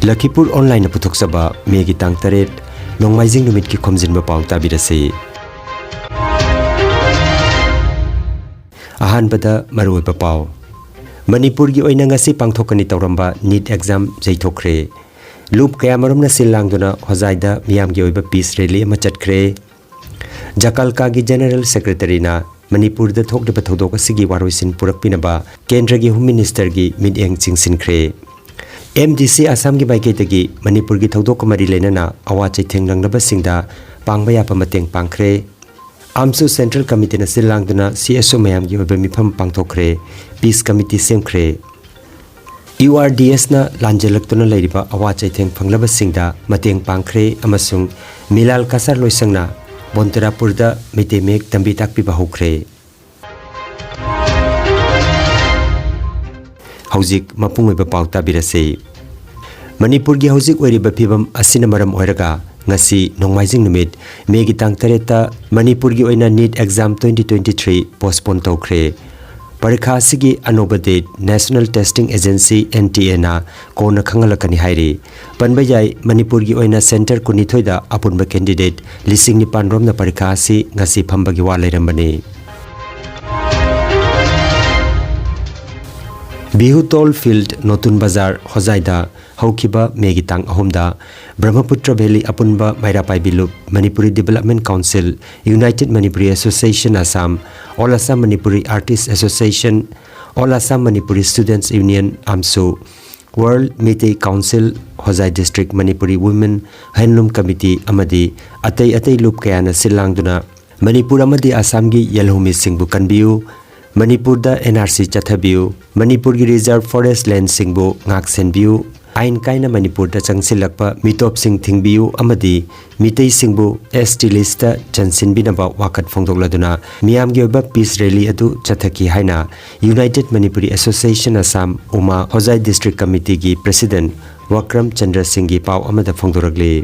Lakhipuronline puthokchaba megi tang taret nongmaijing numit ki Khomjinba Pao tabirase. Ahanbada maruiba Pao Manipur gi oina ngasi pangthokani tawramba NEET exam jaithokre. Loop kaya marumna silangduna hozaida miyam gi oiba peace rally ma chatkre. Jakalka gi General Secretary na Manipur da thokdeba thodok asigi waroisin purakpinaba Kendra gi Home Minister gi midyeng chingsinkhre. MDC Assam gi baiketagi Manipur gi thodok mari lenana awa chaitheng langnaba singda pangbaya pamateng pangkhre. Amsu Central Committee na silangduna CSO mayam gi oiba mifam pangthokre. Peace Committee semkhre. URDS na lanjelaktuna leiriba awa chaitheng phanglaba singda mateng pangkhre amasung Milal Kasar loisangna Bonterapur da mitemek tambi takpiba hokre. Haujik mapungoiba Pao tabirase. Manipur gi haujik oiriba phibam asina maram oiraga ngasi nongmaijing numit megi tang tareta Manipur gi oina NEET exam 2023 postpone tokre. Parikha asigi anoba date National Testing Agency NTA na kona khangalakani hairi. Panbayai Manipur gi oina center kunithoida apunba candidate lising ni panrom na parikha asi ngasi phambagi wa leirambani. Bihutol Field Notun Bazar Hozaida Haukiba Megitang Ahomda Brahmaputra Valley Apunba Mairapai Bilup Manipuri Development Council United Manipuri Association Assam All Assam Manipuri Artists Association All Assam Manipuri Students Union AMSU World Meitei Council Hozai District Manipuri Women Handloom Committee Amadi Atei Loop Kayana Silangduna Manipur Amadi Assam gi Yelhumi Singbu Kanbiu Manipur da NRC Chathabiu Manipur gi Reserve Forest Land Singbu Ngaksenbiu Ain kaina Manipur da changsilakpa mitop sing thingbiu amadi mitei singbu ST list chansinbinaba wakat phongdokladuna miyam gi oba peace rally adu chathaki haina United Manipuri Association Assam Uma Hozai District Committee gi President Wakram Chandra Singh gi Pao amada phongdoragli.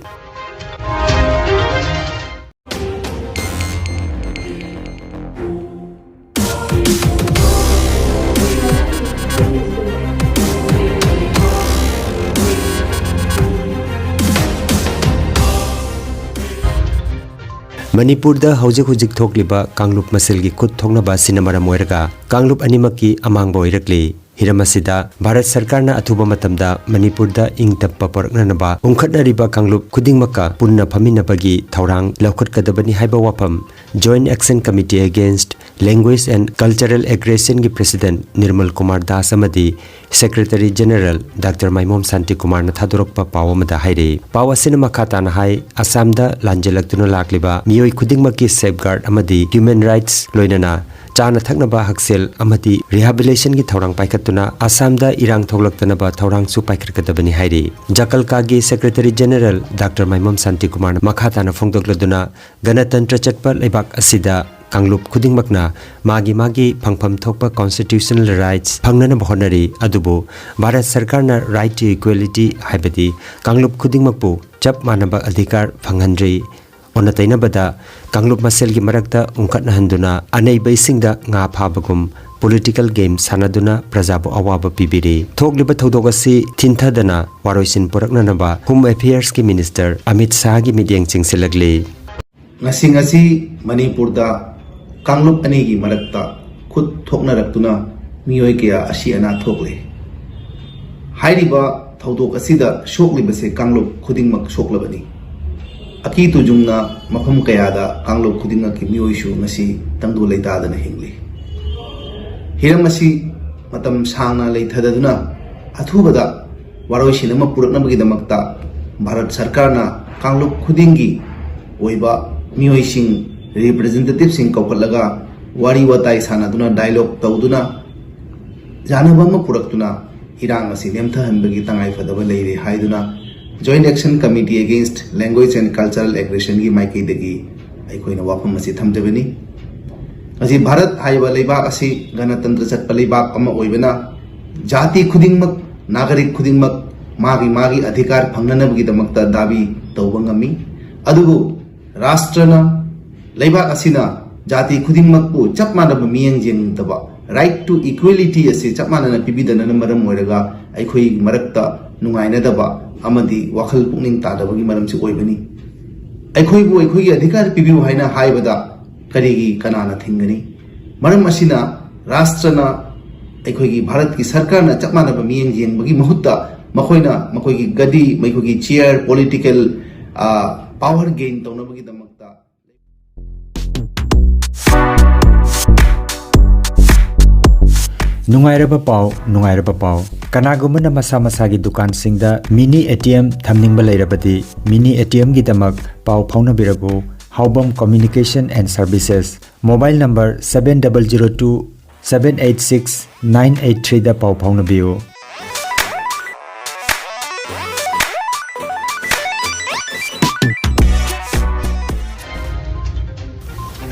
Manipur da hujik thokliba Kanglup Masilgi Kut Thoknaba Sinamara Moiraga Kanglup Animaki Amangbo Irakli Hiramasida Bharat Sarkar na athuba matamda Manipur da ingtappa paraknanaba ungkhatnariba Kanglup Khudingmaka punna phaminabagi thaurang laukhatkadabani haiba wapam Joint Action Committee Against Language and Cultural Aggression gi President Nirmal Kumar Das amadi Secretary General Dr. Maimom Santi Kumar na thadorokpa Pao amada haire Pao asina makata na hai Assam da lanjelaktuna lakliba miyoi khudingmaki safeguard amadi human rights loinana Chana Thaknaba Haksel Amati Rehabilitation gi Thaurang Paikatuna Assam da Irang Thoglaktanaba Thaurang su Paikatadabani Hairi Jakalka gi Secretary General Dr. Maimom Santi Kumar Makhatana Phongdokladuna Ganatantra Chatpa Leibak Asida Kanglup Khudingmakna Magi Phangpham Thokpa Constitutional Rights Phangnana Honari Adubu Bharat Sarkar na Right to Equality Haibati Kanglup Khudingmakpu Chap Manaba Adhikar Phanghandri Onataina bada Kanglup Masel gi marakta ungkhatna handuna anei baisingda nga phabagum political game sanaduna prajabu awaba pibiri thogliba thodogasi thinthadana waroisin purakna naba Home Affairs ki Minister Amit Shah gi midyeng chingsilagli ngasi Manipur da Kanglup ani gi marakta khut thokna raktuna miyoi kya asi ana thokle hairiba thodogasi da shoklibase Kanglup khudingmak shoklabani Aki tujungna mafam kayada Kanglup Khudinga ki miyoishu ngasi tangdu leitadana hingli. Hiram ngasi matam sangna leithadaduna athubada waroisinama puraknabagi damakta Bharat Sarkar na Kanglup Khudingi oiba miyoising representative sing kaukalaga wari watai sanaduna dialogue tawduna janabama puraktuna irang ngasi nemthahanbagi tangai fadaba leire haiduna Joint Action Committee Against Language and Cultural Aggression gi maiki degi aikoina wafam asi thamjabani asi Bharat haiba leibak asi ganatantra chatpa leibak ama oibana jati khudingmak nagarik khudingmak magi adhikar phangnanabagi damakta dabi tawbangami adugu rashtrana leibak asina jati khudingmakpu chapmanaba miyeng jengdaba right to equality asi chapmanana pibidana maram oiraga aikoi marakta nungainadaba amadi wakhal pukning tadabagi maramsi oibani aikhoibu aikhoigi adhikar pibiu haina haibada karigi kanana thingani maram asina rashtrana aikhoigi bharat ki sarkar na chapmana ba miyeng jeng bagi mahutta makoina makoigi gadi maikoigi chair political power gain tawna bagi damakta Nungairaba pau kanagumana masa masagi dukan singda mini ATM thamningba leirabadi mini ATM gi damak pau phauna birago Haubam Communication and Services mobile number 7002 786 983 da pau phauna biyo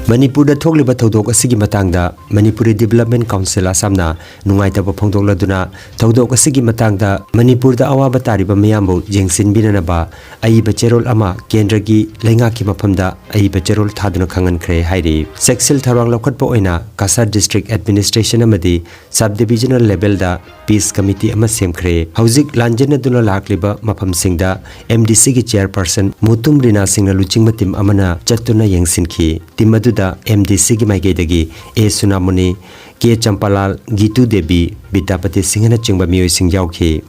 Manipur da thokliba thodok asigi matangda Manipuri Development Council asamna nungaitaba phongdokladuna thodok asigi matangda Manipur da awaba tariba miyambu jengsinbinanaba aiba cherol ama kendra gi lenga ki maphamda aiba cherol thaduna khangan khre hairi sexil tharwang lokhatpa oina Kasar District Administration amadi Subdivisional level da Peace Committee ama semkhre hauzik lanjena duna lakliba mafam singda MDC gi chairperson Mutum Rina Singna luchingma tim amana chatuna yengsinki timadu da MDC gi maigedagi A Sunamuni K Champalal Gitu Devi Bitapati Singhana chingba miyoi sing yauki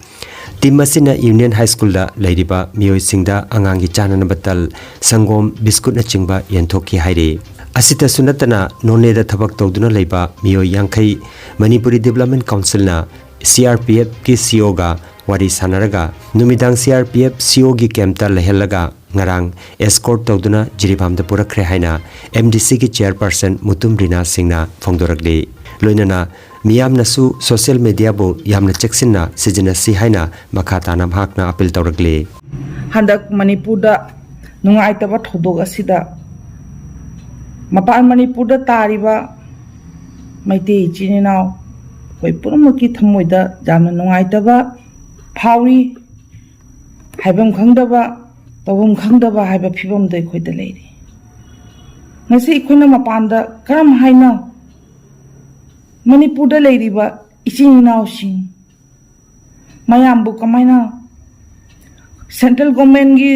tim asina Union High School da leiriba miyoi singda angangi chanana batal sangom biskut na chingba yenthokki hairi asita sunatana none da thabak tawduna leiba miyoi yankhai Manipuri Development Council na CRPF ki CO ga wari sanaraga numidang CRPF CO gi kemta lehelaga ngarang escort tawduna jiribamda purakre haina MDC ki chairperson Mutum Rina Singna phongdorakli loinana miyamna su social media bo yamna cheksinna sijina si haina makhata nam hakna appeal tawrakli handak Manipur da nungaitaba thodok asida mapan Manipur da tariba maite chininaw koi purumaki thamoida jamna nungaitaba phauri haibam khangdaba tawum khangdaba haiba phibam dai khoida leiri ngasi ikhoina mapanda karam haina Manipur da leiriba ichinaw sing mayambu kamaina central government gi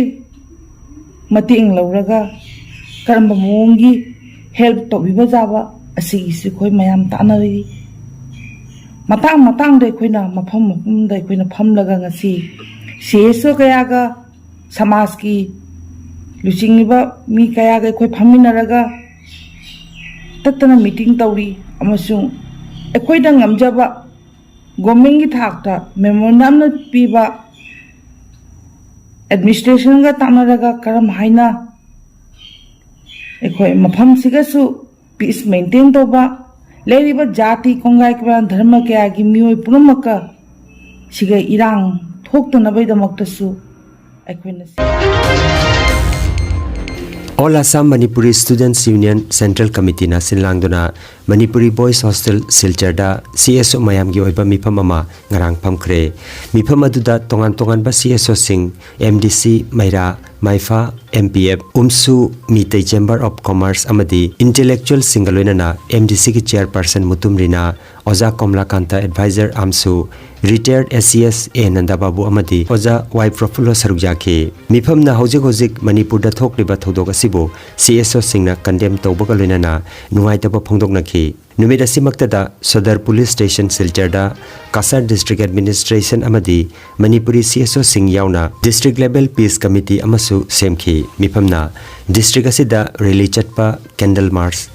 mating lauraga karamba mongi help to biba jaba asigi si khoi mayam tanari matang dai khoina mafam dai khoina phamlaga ngasi seso kaya ga समाज की लुचिंगिबा मी कया गे खोय फामिनरगा तत्तना meeting तौरी अमसुंग एखोयदा ngamjaba government की थाकता memorandum न पीबा administration गा तानरगा करम हाइना एखोय मफम सिगसु peace maintain तोबा लेरिबा जाति कोंगाय के धर्म कया की मियोय पुरमका सिगे इरांग थोक्तनबै दमक्तसु All Assam Manipuri Students Union Central Committee na sinlangduna Manipuri Boys Hostel Silcharda CSO mayam gi oiba mifam ama ngarang phamkhre mifam aduda tongan ba CSO sing MDC Maira Maifa MPF Umsu Mitei Chamber of Commerce amadi Intellectual Singaloina na MDC ki chairperson Mutum Rina Oza Komla Kanta advisor Amsu retired SCS A Nanda Babu amadi Oza Y Profulo Sarujaki mifam na hojik Manipur da thokliba thodok asibo CSO singna condemn tawbaga loina na nungaitaba phongdoknaki numida simaktada Sodar Police Station Silcharda Kasar District Administration amadi Manipuri CSO sing yauna district level peace committee amasu semki mifamna district asida rally chatpa candle march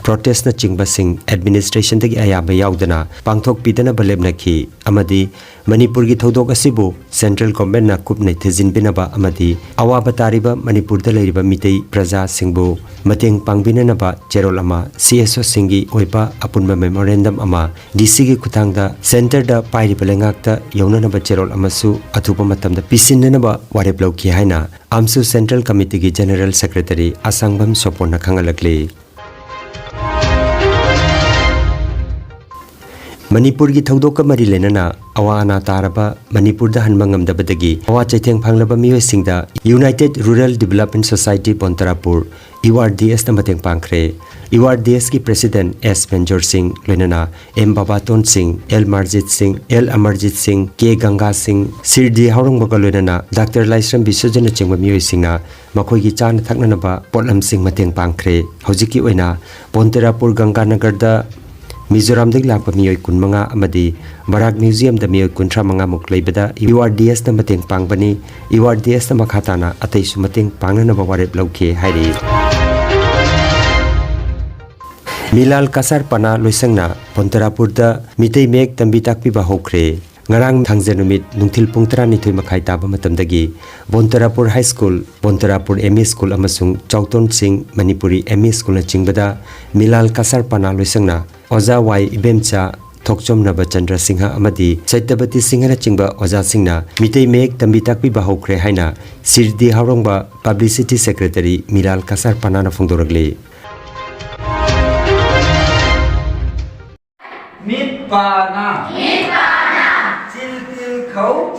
protest na chingba sing administration tagi ayaba yaudana pangthok pidana balebnaki amadi Manipur gi thodok asibu central government na kupne thejin binaba amadi awaba tariba Manipur da leiriba mitei praja singbu mateng pangbinana ba cherol ama CSO singi oiba apunba memorandum ama DC gi kuthangda center da pairi belengakta yaunana ba cherol amasu athupa matamda pisinna ba warep lawki haina amsu central committee gi general secretary asangbam sopona khangalakli Manipur gi thodok mari lenana awana taraba Manipur da hanma ngamdabadagi awa chaitheng phanglaba miyoi singda United Rural Development Society Bontarapur URDS na mateng pangkhre URDS ki President S Benjor Singh lenana M Babaton Singh L Marjit Singh L Amarjit Singh K Ganga Singh Sirdi Haurong baga lenana Dr Laisram Biswajan chengba miyoi singna makhoi gi chan thakna ba potlam sing mateng pangkhre hojiki oina Bontarapur Ganganagar da Mizoram deg lakpa miyoi kun manga amadi Barak Museum da miyoi kun manga muk leibada URDS na mateng pangbani URDS na makhatana atei su mateng pangna na bawarep lauke hairi Milal Kasar Pana loisangna Bontarapur da mitei mek tambi takpi ba hokre ngarang thangjanumit nungthil pungtra ni thoi makhai taba matamdagi Bontarapur High School Bontarapur ME School amasung Chauton Singh Manipuri ME School na chingbada Milal Kasar Pana loisangna Oza Y Ibemcha Thokchom Naba Chandra Singha amadi Chaitabati Singha na chingba Oza Singna mitei mek tambi takpi ba hokre haina Sirdi Haurongba Publicity Secretary Milal Kasar Pana na phongdoragle Mit Pana Chil Til Khâu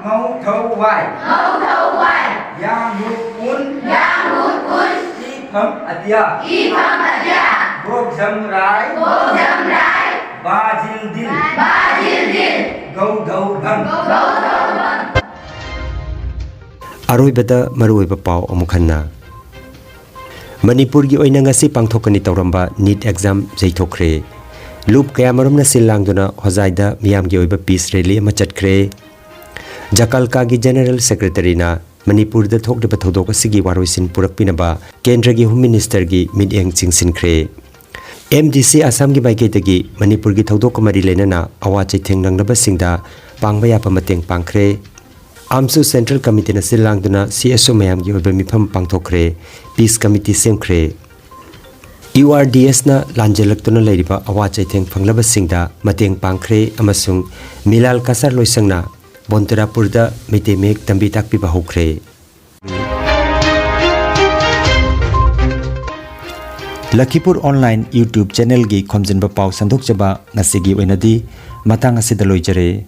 Ngau Thâu Vai Yang Hut Un Y Pham Atia Bok Jam Rai Ba Jil Dil Gau Gau Bhang Aroibada maruiba pau amukhanna Manipur gi oina ngasi pangthokani tawramba NEET exam jaithokre Loop kaya marumna silangduna hozaida miyam gi oiba peace rally ama chatkhre Jakalka gi General Secretary na Manipur da thokriba thodok asigi waroisin purakpinaba Kendra gi Home Minister gi midyeng chingsinkhre MDC Assam gi baiketagi Manipur gi thodok mari lenana awa chaitheng nangnaba singda pangbaya pamateng pangkhre Amsu Central Committee na silangduna CSO mayam gi oiba mifam pangthokre Peace Committee semkhre URDS na lanjelaktuna leiriba awa chaitheng phanglaba singda mateng pangkhre amasung Milal Kasar loisangna Bontarapur da mitemek tambi takpi ba hokre Lakhipuronline YouTube channel gi Khomjinba Pao sandok jaba ngasigi oinadi matang asida loijare